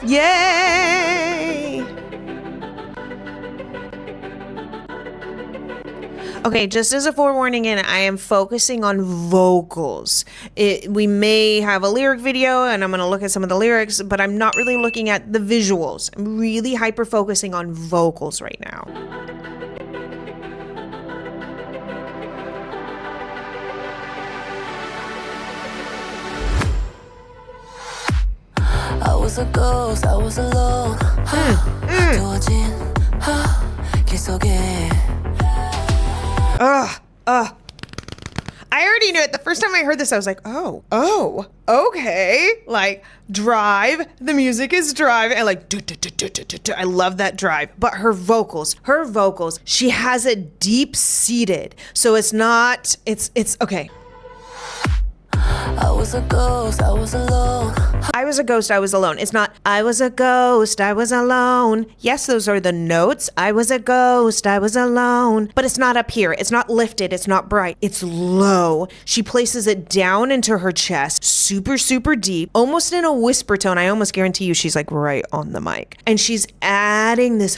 Yay! Okay, just as a forewarning, and I am focusing on vocals. We may have a lyric video, and I'm going to look at some of the lyrics, but I'm not really looking at the visuals. I'm really hyper-focusing on vocals right now. I was a ghost, I was alone. I already knew it. The first time I heard this, I was like, oh, okay. Like, drive. The music is drive. And like, I love that drive. But her vocals, she has it deep seated. So it's not, it's okay. I was a ghost, I was alone. I was a ghost, I was alone. It's not, I was a ghost, I was alone. Yes, those are the notes. I was a ghost, I was alone. But it's not up here. It's not lifted. It's not bright. It's low. She places it down into her chest, super, super deep, almost in a whisper tone. I almost guarantee you she's like right on the mic. And she's adding this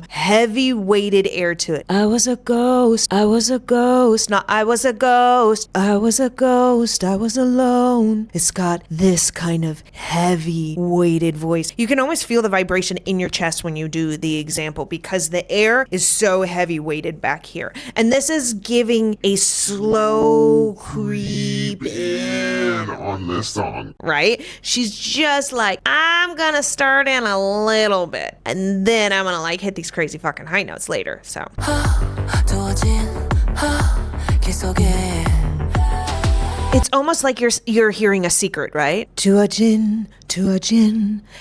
heavy weighted air to it. I was a ghost, I was a ghost, not I was a ghost, I was a ghost, I was alone. It's got this kind of heavy weighted voice. You can almost feel the vibration in your chest when you do the example because the air is so heavy weighted back here. And this is giving a slow creep in on this song. Right? She's just like, I'm gonna start in a little bit and then I'm gonna like hit these crazy fucking high notes later. So it's almost like you're hearing a secret, right? To a jinn.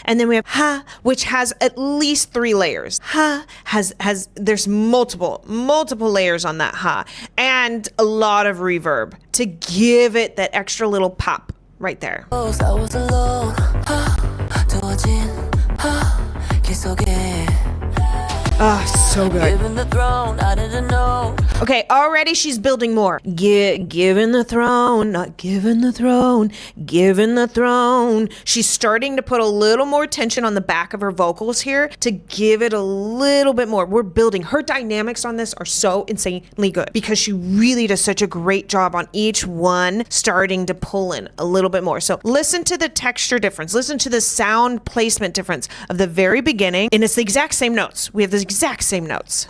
And then we have ha, which has at least 3 layers. Ha there's multiple layers on that ha, and a lot of reverb to give it that extra little pop right there. So good. Given the throne, I didn't know. Okay, already she's building more. Given the throne, not given the throne, given the throne. She's starting to put a little more tension on the back of her vocals here to give it a little bit more. We're building. Her dynamics on this are so insanely good because she really does such a great job on each one starting to pull in a little bit more. So listen to the texture difference. Listen to the sound placement difference of the very beginning. And it's the exact same notes. We have the exact same notes.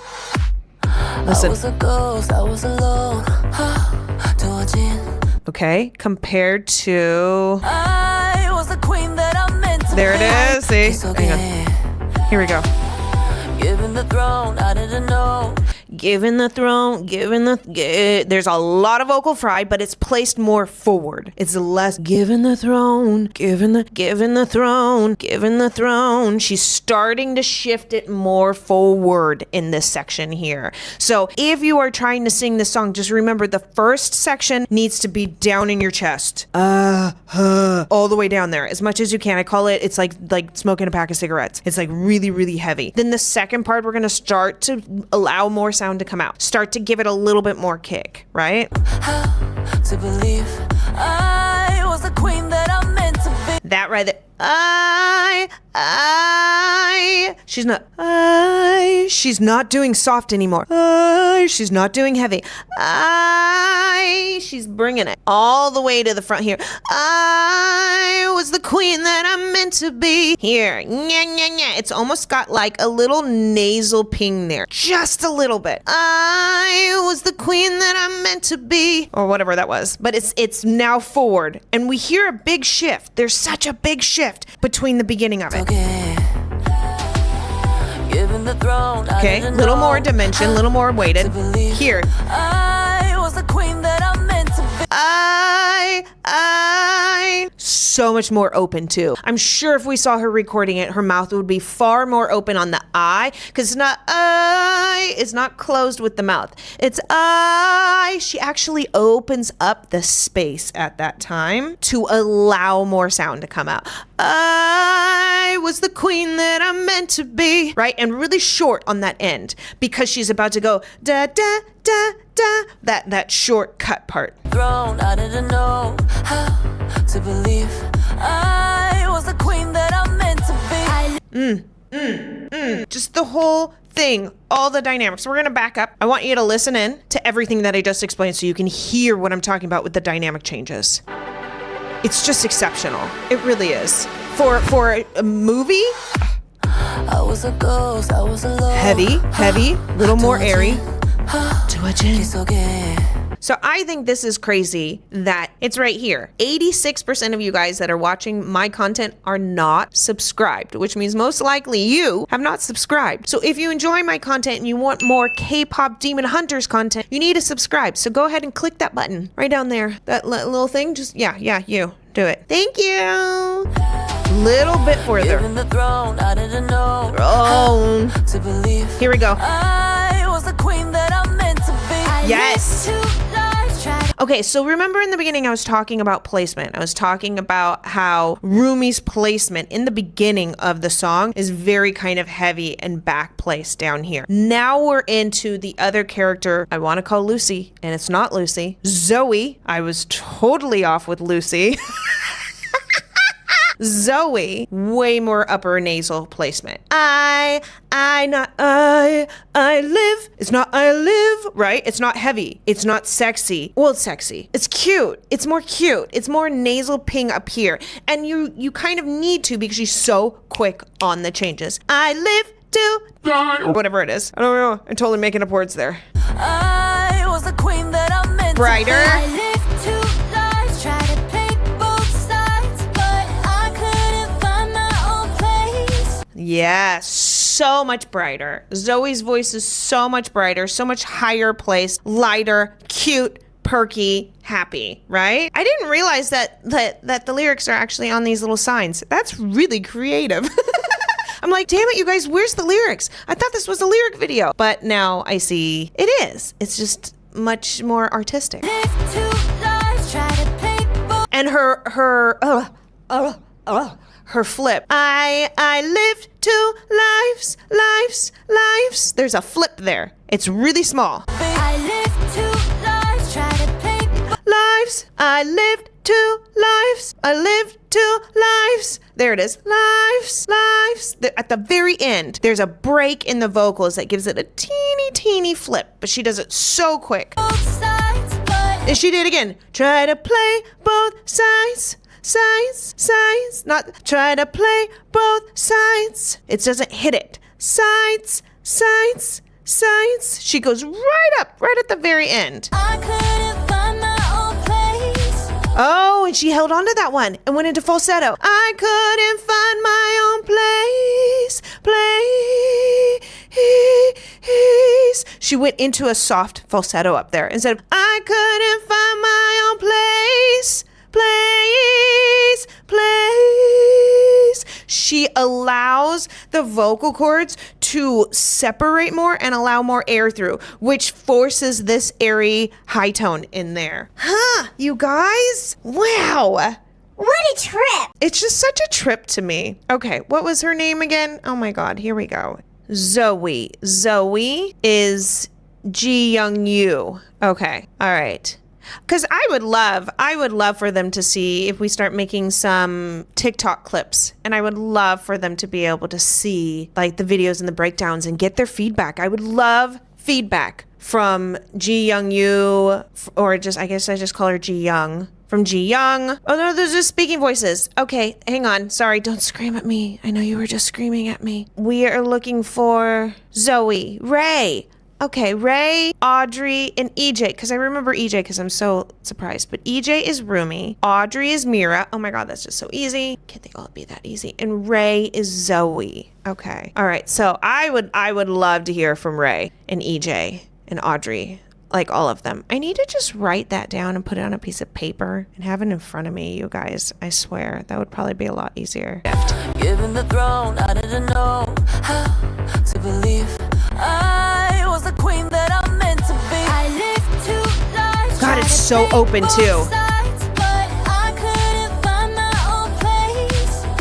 Listen. I was a ghost, I was alone. Okay, compared to... I was the queen that I meant to there be. it is. See? Hang on. Here we go. Given the throne, I didn't know. Given the throne, there's a lot of vocal fry, but it's placed more forward. It's less given the throne, given the throne. She's starting to shift it more forward in this section here. So if you are trying to sing this song, just remember the first section needs to be down in your chest. All the way down there, as much as you can. I call it, it's like smoking a pack of cigarettes. It's like really, really heavy. Then the second part, we're gonna start to allow more sound to come out. Start to give it a little bit more kick, right? To believe I was the queen that I meant to be. That right there. She's not doing soft anymore. She's not doing heavy. She's bringing it all the way to the front here. I was the queen that I'm meant to be. Here. It's almost got like a little nasal ping there. Just a little bit. I was the queen that I'm meant to be. Or whatever that was. But it's now forward. And we hear a big shift. There's such a big shift between the beginning of it. Okay, a little more dimension, a little more weighted. Here. I was the queen that I meant to be. So much more open too. I'm sure if we saw her recording it, her mouth would be far more open on the I, because it's not closed with the mouth. It's I. She actually opens up the space at that time to allow more sound to come out. I was the queen that I'm meant to be, right? And really short on that end because she's about to go da da da da. That short cut part. Throne, I didn't know how to believe I was the queen that I meant Just the whole thing, all the dynamics. We're gonna back up. I want you to listen in to everything that I just explained so you can hear what I'm talking about with the dynamic changes. It's just exceptional. It really is. For a movie, I was a ghost, I was alone. heavy, little more airy. 계속해. So I think this is crazy that it's right here. 86% of you guys that are watching my content are not subscribed, which means most likely you have not subscribed. So if you enjoy my content and you want more K-pop Demon Hunters content, you need to subscribe. So go ahead and click that button right down there. That little thing, just, yeah, you do it. Thank you. Little bit further. Given the throne, I didn't know Oh, to believe here we go. I was the queen that I'm meant to be. Yes. I lived 2 lives, tried Okay, so remember in the beginning I was talking about placement. I was talking about how Rumi's placement in the beginning of the song is very kind of heavy and back placed down here. Now we're into the other character I want to call Lucy, and it's not Lucy. Zoe. I was totally off with Lucy. Zoe, way more upper nasal placement. I live. It's not I live, right? It's not heavy. It's not sexy. Well, it's sexy. It's cute. It's more cute. It's more nasal ping up here. And you kind of need to because she's so quick on the changes. I live to die, or whatever it is. I don't know. I'm totally making up words there. I was the queen that I'm meant Brighter. to be. I lived 2 lives, tried to pick both sides, but I couldn't find my own place. Yeah, so much brighter. Zoe's voice is so much brighter, so much higher placed, lighter, cute, perky, happy, right? I didn't realize that the lyrics are actually on these little signs. That's really creative. I'm like, damn it, you guys, where's the lyrics? I thought this was a lyric video. But now I see it is. It's just much more artistic. Lived 2 lives, tried to pick both. And her flip. I lived 2 lives. There's a flip there. It's really small. I lived 2 lives, tried to pick both. Lives. I lived 2 lives. I lived 2 lives. There it is. Lives. At the very end, there's a break in the vocals that gives it a teeny flip, but she does it so quick. Both sides, but And she did it again. Try to play both sides. Not try to play both sides. It doesn't hit it. Sides. She goes right up, right at the very end. I couldn't find my own place. Oh, and she held on to that one and went into falsetto. I couldn't find my own place. She went into a soft falsetto up there and said, I couldn't find my own place. She allows the vocal cords to separate more and allow more air through, which forces this airy high tone in there. Huh, you guys? Wow. What a trip! It's just such a trip to me. Okay, what was her name again? Oh my God, here we go. Zoe. Zoe is Ji Young Yu. Okay, all right. Because I would love for them to see if we start making some TikTok clips, and I would love for them to be able to see like the videos and the breakdowns and get their feedback. I would love feedback from Ji Young Yu, or just, I guess I just call her Ji Young. From Ji Young. Oh no, those are speaking voices. Okay, hang on. Sorry, don't scream at me. I know you were just screaming at me. We are looking for Zoe, Ray. Okay, Ray, Audrey, and EJ, because I remember EJ because I'm so surprised. But EJ is Rumi, Audrey is Mira. Oh my God, that's just so easy. Can't think it'll be that easy. And Ray is Zoe. Okay, all right. So I would love to hear from Ray and EJ and Audrey, like all of them. I need to just write that down and put it on a piece of paper and have it in front of me, you guys. I swear that would probably be a lot easier. Given the throne, I didn't know how to believe I was the queen that I'm meant to be. I lived 2 lives. God, it's so open too.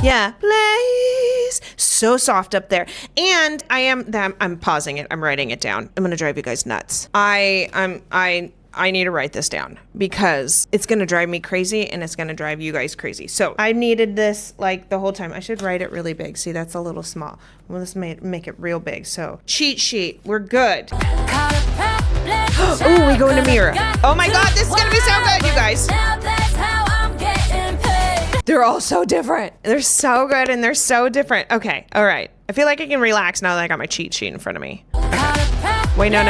Yeah, place. So soft up there. And I'm pausing it. I'm writing it down. I'm gonna drive you guys nuts. I I need to write this down because it's going to drive me crazy and it's going to drive you guys crazy. So I needed this like the whole time. I should write it really big. See, that's a little small. Well, let's make it real big. So cheat sheet. We're good. Oh, we go into mirror. Oh my God, this is going to be so good, you guys. They're all so different. They're so good and they're so different. Okay, all right. I feel like I can relax now that I got my cheat sheet in front of me. Okay. Wait, no.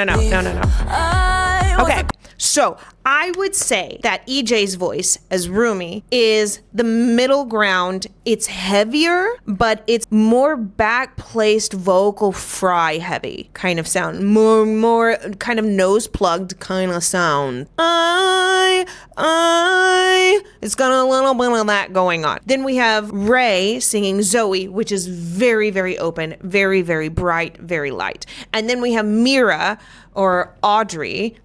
Okay, so I would say that EJ's voice as Rumi is the middle ground. It's heavier, but it's more back-placed vocal fry heavy kind of sound. More kind of nose-plugged kind of sound. It's got a little bit of that going on. Then we have Ray singing Zoe, which is very, very open, very, very bright, very light. And then we have Mira or Audrey,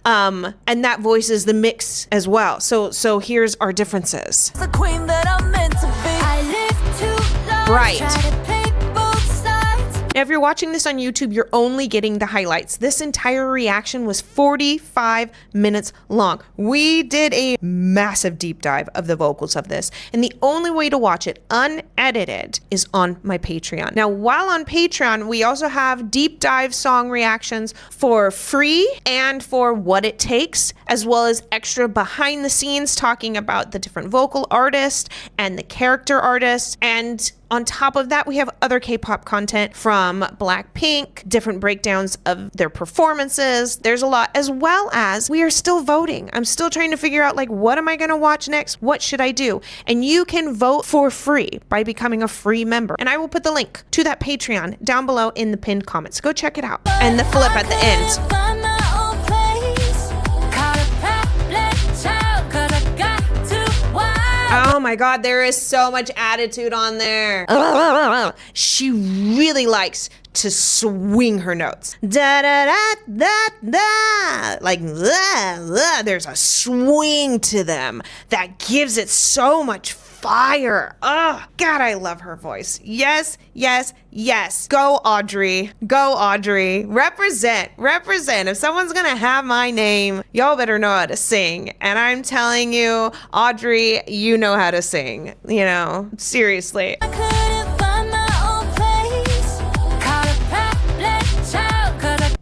and that voice is the mix as well. So here's our differences. The queen that I'm meant to be. I live too long. Bright. Try to pick both sides. Now, if you're watching this on YouTube, you're only getting the highlights. This entire reaction was 45 minutes long. We did a massive deep dive of the vocals of this, and the only way to watch it unedited is on my Patreon. Now, while on Patreon, we also have deep dive song reactions for free and for what it takes, as well as extra behind the scenes talking about the different vocal artists and the character artists. And on top of that, we have other K-pop content from BLACKPINK, different breakdowns of their performances. There's a lot, as well as we are still voting. I'm still trying to figure out, like, what am I going to watch next? What should I do? And you can vote for free by becoming a free member. And I will put the link to that Patreon down below in the pinned comments. Go check it out. And the flip at the end. Oh my God, there is so much attitude on there. She really likes to swing her notes. Da da da da da. Like, there's a swing to them that gives it so much fire. Oh, God, I love her voice. Yes, yes, yes. Go, Audrey. Go, Audrey. Represent. If someone's gonna have my name, y'all better know how to sing. And I'm telling you, Audrey, you know how to sing. You know, seriously.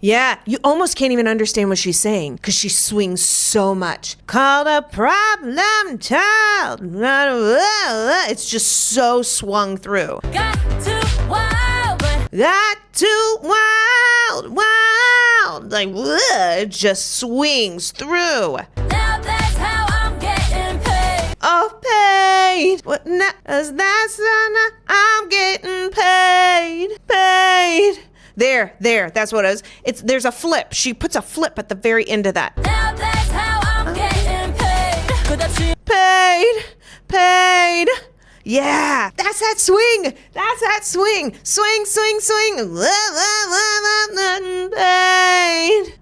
Yeah, you almost can't even understand what she's saying because she swings so much. Called a problem child. It's just so swung through. Got too wild. Like, it just swings through. Now that's how I'm getting paid. Oh, paid. What? That's not. I'm getting paid. There, that's what it is. There's a flip. She puts a flip at the very end of that. Now that's how I'm getting paid. Paid. Yeah, that's that swing. Swing.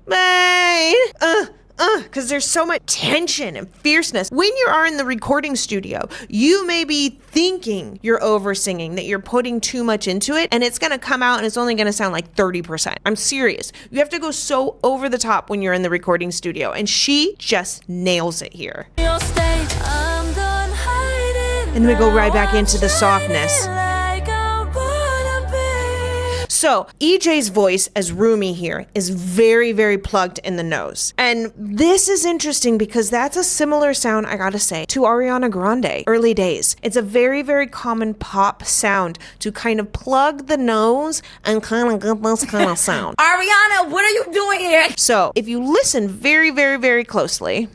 Paid. Because there's so much tension and fierceness. When you are in the recording studio, you may be thinking you're over singing, that you're putting too much into it, and it's gonna come out and it's only gonna sound like 30%. I'm serious. You have to go so over the top when you're in the recording studio, and she just nails it here. And we go right back into the softness. So EJ's voice as Rumi here is very, very plugged in the nose. And this is interesting because that's a similar sound, I gotta say, to Ariana Grande, early days. It's a very, very common pop sound to kind of plug the nose and kind of get this kind of sound. Ariana, what are you doing here? So if you listen very, very, very closely,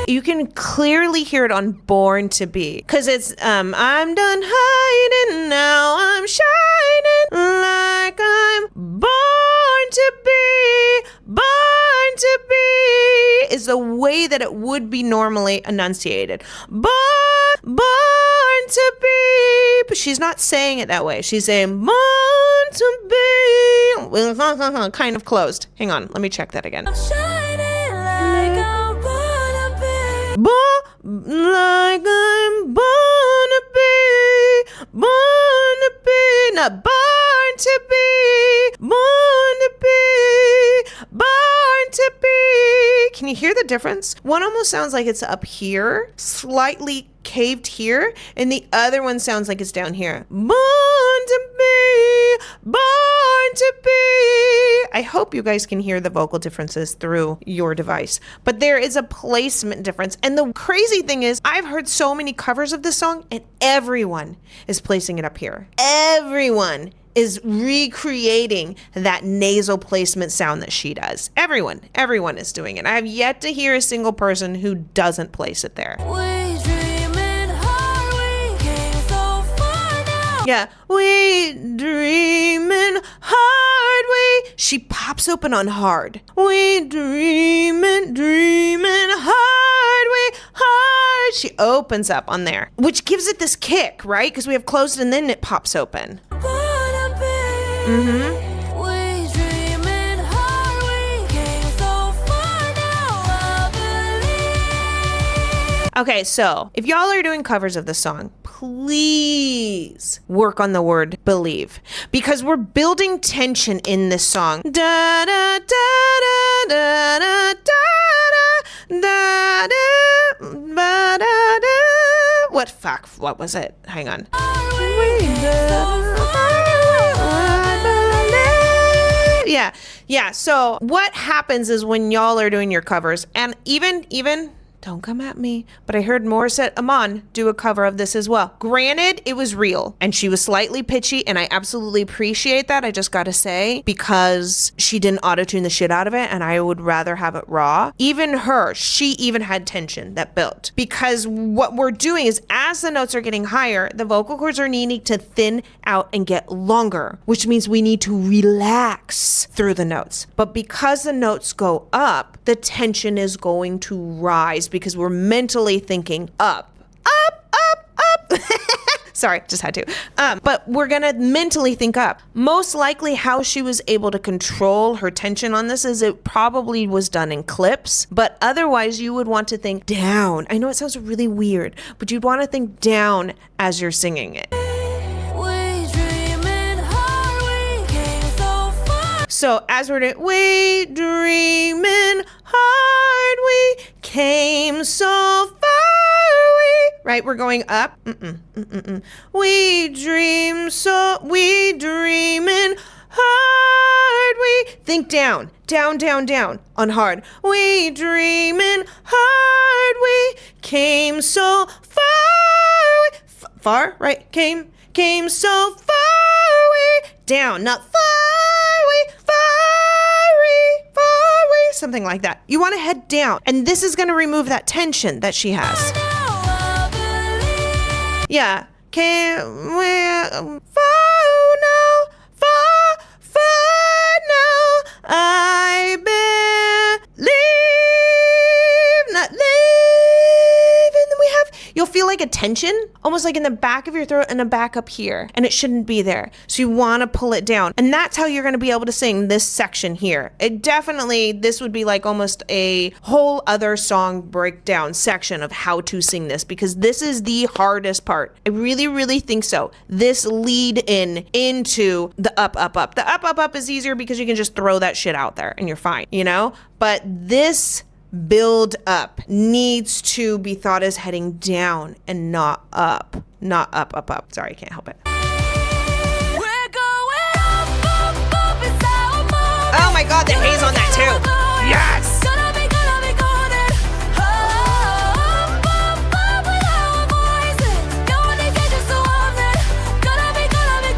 you can clearly hear it on Born to Be. Because it's, I'm done hiding, now I'm shining like I'm born to be. Born to be is the way that it would be normally enunciated. Born to be. But she's not saying it that way. She's saying born to be. Kind of closed. Hang on, let me check that again. I'm shining like I'm like I'm born to be, born to be, born to be, born to be. Can you hear the difference? One almost sounds like it's up here, slightly caved here, and the other one sounds like it's down here. Born to be, born to be. I hope you guys can hear the vocal differences through your device, but there is a placement difference. And the crazy thing is, I've heard so many covers of this song and everyone is placing it up here. Everyone is recreating that nasal placement sound that she does. Everyone is doing it. I have yet to hear a single person who doesn't place it there. Yeah, we dreamin' hard, she pops open on hard. We dreamin' hard, hard. She opens up on there, which gives it this kick, right? Because we have closed and then it pops open. Okay, so if y'all are doing covers of the song, please work on the word believe, because we're building tension in this song. Da da da da da da da da da da. What was it? Hang on. Yeah. So what happens is when y'all are doing your covers, and even don't come at me, but I heard Morissette Amon do a cover of this as well. Granted, it was real and she was slightly pitchy, and I absolutely appreciate that, I just gotta say, because she didn't auto-tune the shit out of it and I would rather have it raw. Even her, she even had tension that built, because what we're doing is as the notes are getting higher, the vocal cords are needing to thin out and get longer, which means we need to relax through the notes. But because the notes go up, the tension is going to rise because we're mentally thinking up. Sorry, just had to. But we're gonna mentally think up. Most likely how she was able to control her tension on this is it probably was done in clips, but otherwise you would want to think down. I know it sounds really weird, but you'd want to think down as you're singing it. So as we're doing, we dreamin' hard, we came so far, right? We're going up. We dreamin' hard, we think down on hard. We dreamin' hard, we came so far, far, right? Came so far, down, not far, something like that. You want to head down, and this is going to remove that tension that she has. Yeah. Can we far now? I believe, not leave. And then we have, you'll feel like a tension, almost like in the back of your throat and a back up here, and it shouldn't be there. So you want to pull it down, and that's how you're going to be able to sing this section here. It definitely, this would be like almost a whole other song breakdown section of how to sing this, because this is the hardest part. I really think so. This lead into the up. The up is easier because you can just throw that shit out there and you're fine, you know? But this build up needs to be thought as heading down and not up. Sorry, I can't help it. We're going up, it's our moment. Oh my God, the A's on that too. Yes! Gonna be golden. Up with our voices. Gonna get you so often. Gonna be golden.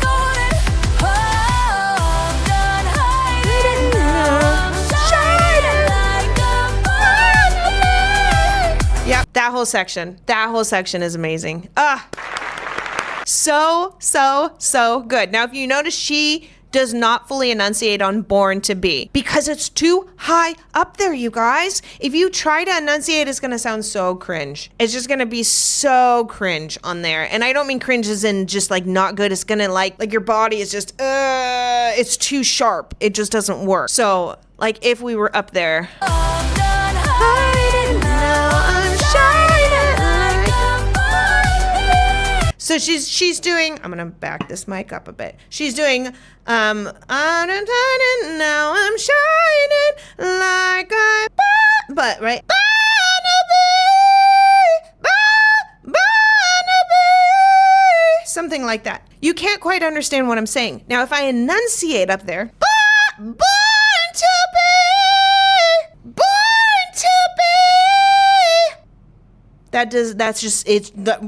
I'm done hiding now. Shining like a fire. Yep, that whole section is amazing. So good. Now, if you notice, she does not fully enunciate on Born to Be because it's too high up there, you guys. If you try to enunciate, it's gonna sound so cringe. It's just gonna be so cringe on there. And I don't mean cringe as in just like not good. It's gonna like your body is just, it's too sharp. It just doesn't work. So like if we were up there. I'm done hiding now. I'm shining like a fire. So So she's doing, I'm gonna back this mic up a bit. She's doing now I'm shining like I but right something like that. You can't quite understand what I'm saying. Now if I enunciate up there, born to be, that's just,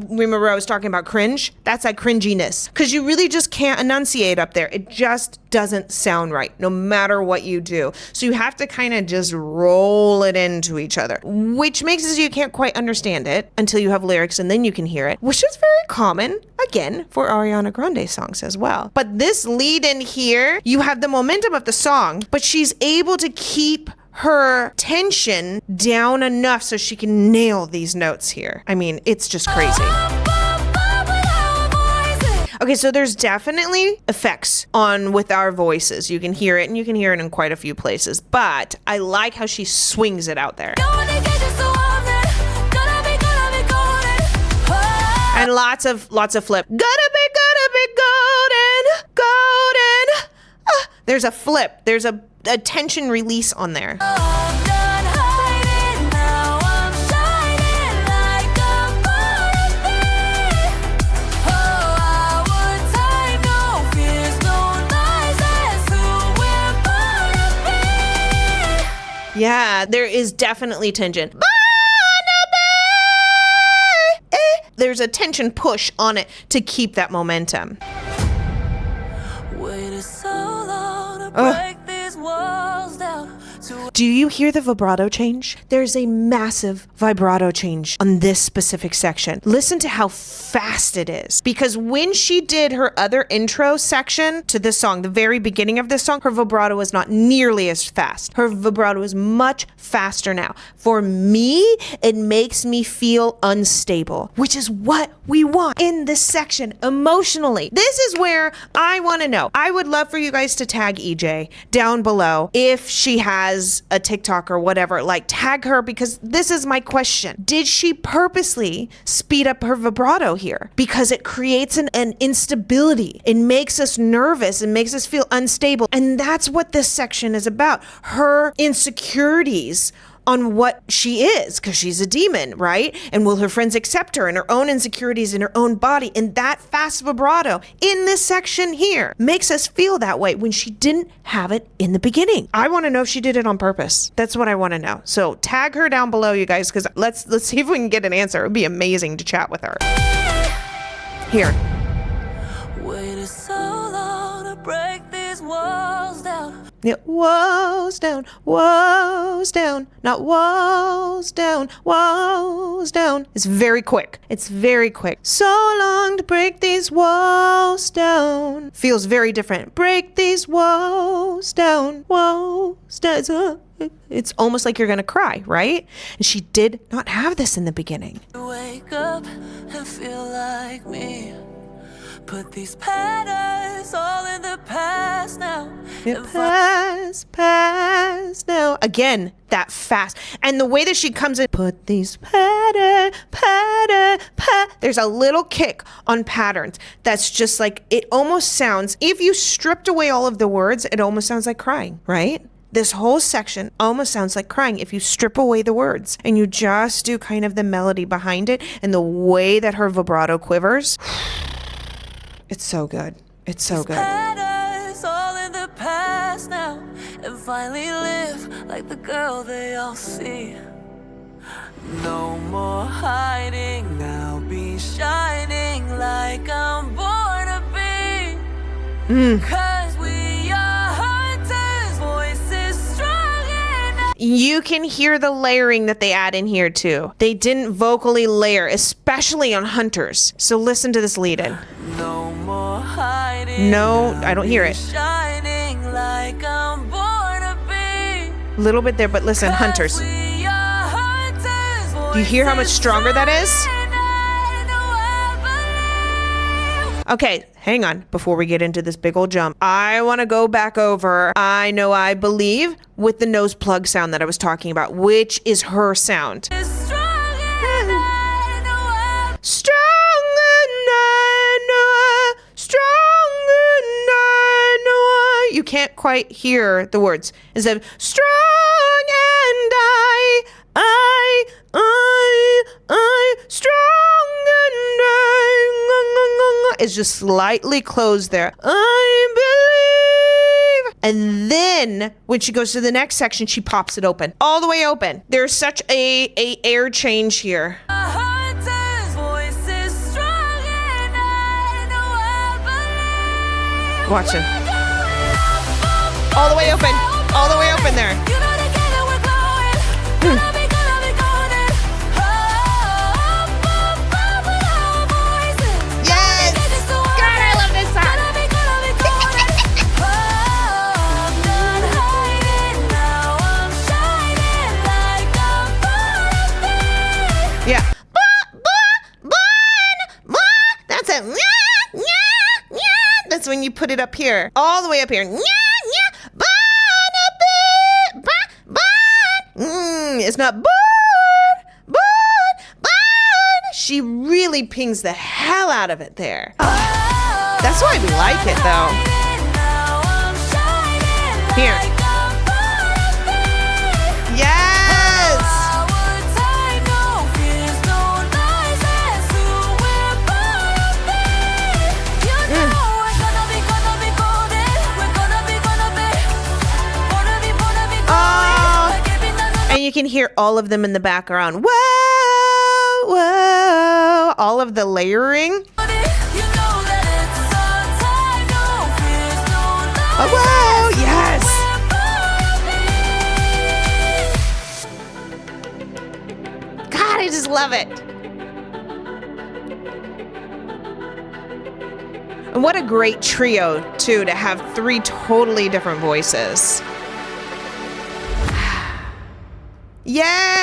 remember I was talking about cringe? That's that cringiness. Because you really just can't enunciate up there. It just doesn't sound right, no matter what you do. So you have to kind of just roll it into each other, which makes it so you can't quite understand it until you have lyrics and then you can hear it, which is very common, again, for Ariana Grande songs as well. But this lead in here, you have the momentum of the song, but she's able to keep her tension down enough so she can nail these notes here. I mean, it's just crazy. Okay, so there's definitely effects on with our voices. You can hear it, and you can hear it in quite a few places, but I like how she swings it out there. And lots of flip. Gotta be golden. There's a flip. There's a tension release on there. Yeah, there is definitely tension. There's a tension push on it to keep that momentum. Waited so long to break these walls down. Do you hear the vibrato change? There's a massive vibrato change on this specific section. Listen to how fast it is. Because when she did her other intro section to this song, the very beginning of this song, her vibrato was not nearly as fast. Her vibrato is much faster now. For me, it makes me feel unstable, which is what we want in this section emotionally. This is where I want to know. I would love for you guys to tag EJ down below if she has a TikTok or whatever, like tag her, because this is my question. Did she purposely speed up her vibrato here? Because it creates an instability. It makes us nervous and makes us feel unstable. And that's what this section is about. Her insecurities on what she is, because she's a demon, right? And will her friends accept her and her own insecurities in her own body? And that fast vibrato in this section here makes us feel that way when she didn't have it in the beginning. I want to know if she did it on purpose. That's what I want to know. So tag her down below, you guys, because let's see if we can get an answer. It would be amazing to chat with her. Here. Waited so long to break these walls down. Yeah, walls down, not walls down, walls down. It's very quick. It's very quick. So long to break these walls down. Feels very different. Break these walls down, walls down. It's almost like you're gonna cry, right? And she did not have this in the beginning. Wake up and feel like me. Put these patterns all in the past now. Past now. Again, that fast. And the way that she comes in, put these there's a little kick on patterns that's just like, it almost sounds, if you stripped away all of the words, it almost sounds like crying, right? This whole section almost sounds like crying if you strip away the words and you just do kind of the melody behind it and the way that her vibrato quivers. It's so good. It's so good. Patterns all in the past now, and finally live like the girl they all see. No more hiding, now be shining like I'm born to be. 'Cause we are hunters, voices strong enough. You can hear the layering that they add in here too. They didn't vocally layer, especially on Hunters. So listen to this lead in. No more hiding. No, I don't hear it. Shining like I'm born to be. A little bit there, but listen, Hunters. We are hunters, Do you hear how much stronger that is? Okay, hang on before we get into this big old jump. I want to go back over I Know I Believe with the nose plug sound that I was talking about, which is her sound. Strong enough. you can't quite hear the words. Instead of strong and strong and I, it's just slightly closed there. I believe. And then when she goes to the next section, she pops it open, all the way open. There's such a air change here. Hunter's voice is strong and I know I believe. Watch it. We're going up, All the way open. All the way open there. you know together we're glowing. Gonna be golden. Up with our voices. Yes. God, I love this song. Gonna be golden. I'm done hiding now. I'm shining like a butterfly. Yeah. That's it. That's when you put it up here. All the way up here. It's not She really pings the hell out of it there. That's why we like it though. Here. Yes. And you can hear all of them in the background. Whoa, whoa. All of the layering. Oh, whoa, yes. God, I just love it. And what a great trio, too, to have 3 totally different voices. Yes!